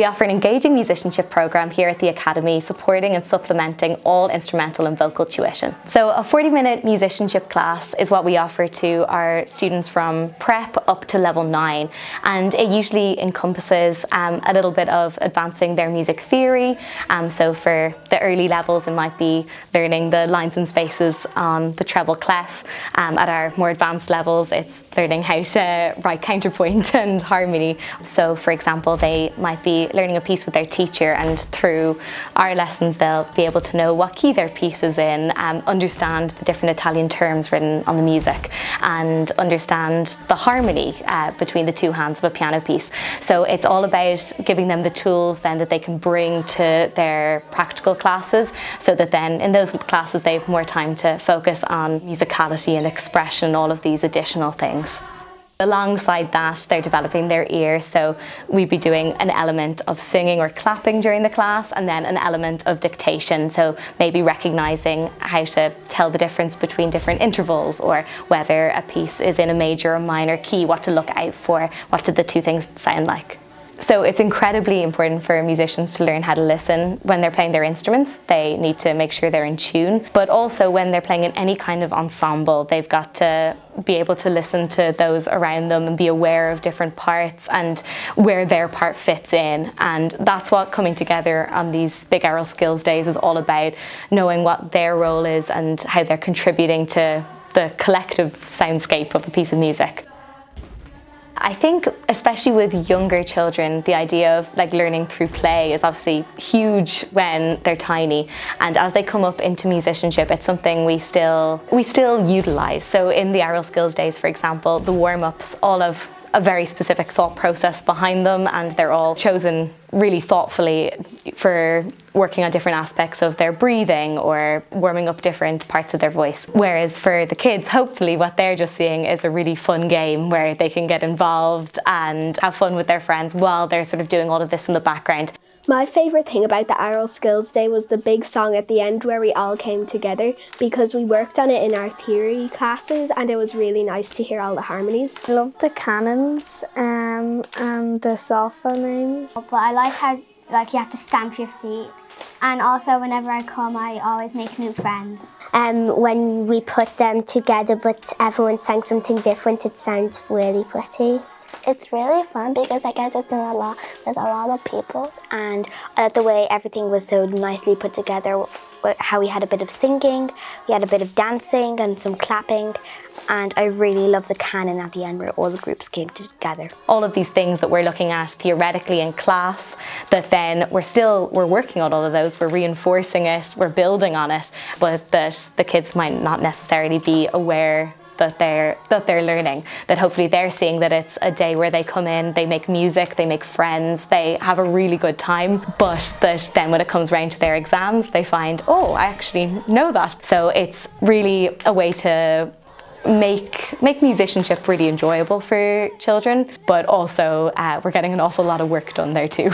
We offer an engaging musicianship program here at the Academy, supporting and supplementing all instrumental and vocal tuition. So a 40-minute musicianship class is what we offer to our students from prep up to level 9, and it usually encompasses a little bit of advancing their music theory. So for the early levels, it might be learning the lines and spaces on the treble clef. At our more advanced levels, it's learning how to write counterpoint and harmony. So for example, they might be learning a piece with their teacher, and through our lessons they'll be able to know what key their piece is in, understand the different Italian terms written on the music, and understand the harmony between the two hands of a piano piece. So it's all about giving them the tools then that they can bring to their practical classes, so that then in those classes they have more time to focus on musicality and expression, all of these additional things. Alongside that, they're developing their ear, so we'd be doing an element of singing or clapping during the class, and then an element of dictation, so maybe recognising how to tell the difference between different intervals, or whether a piece is in a major or minor key, what to look out for, what do the two things sound like. So it's incredibly important for musicians to learn how to listen when they're playing their instruments. They need to make sure they're in tune, but also when they're playing in any kind of ensemble, they've got to be able to listen to those around them and be aware of different parts and where their part fits in. And that's what coming together on these big aural skills days is all about, knowing what their role is and how they're contributing to the collective soundscape of a piece of music. I think especially with younger children, the idea of learning through play is obviously huge when they're tiny, and as they come up into musicianship, it's something we still utilise. So in the aural skills days, for example, the warm-ups all have a very specific thought process behind them, and they're all chosen really thoughtfully for working on different aspects of their breathing or warming up different parts of their voice. Whereas for the kids, hopefully what they're just seeing is a really fun game where they can get involved and have fun with their friends while they're sort of doing all of this in the background. My favourite thing about the Aural Skills Day was the big song at the end where we all came together, because we worked on it in our theory classes and it was really nice to hear all the harmonies. I love the cannons and the solfegging. But I like how you have to stamp your feet. And also whenever I come, I always make new friends. When we put them together but everyone sang something different, it sounds really pretty. It's really fun because I get to sing a lot with a lot of people, and the way everything was so nicely put together, how we had a bit of singing, we had a bit of dancing and some clapping, and I really love the canon at the end where all the groups came together. All of these things that we're looking at theoretically in class, that then we're working on all of those, we're reinforcing it, we're building on it, but that the kids might not necessarily be aware that they're learning, that hopefully they're seeing that it's a day where they come in, they make music, they make friends, they have a really good time, but that then when it comes round to their exams, they find, oh, I actually know that. So it's really a way to make musicianship really enjoyable for children, but also we're getting an awful lot of work done there too.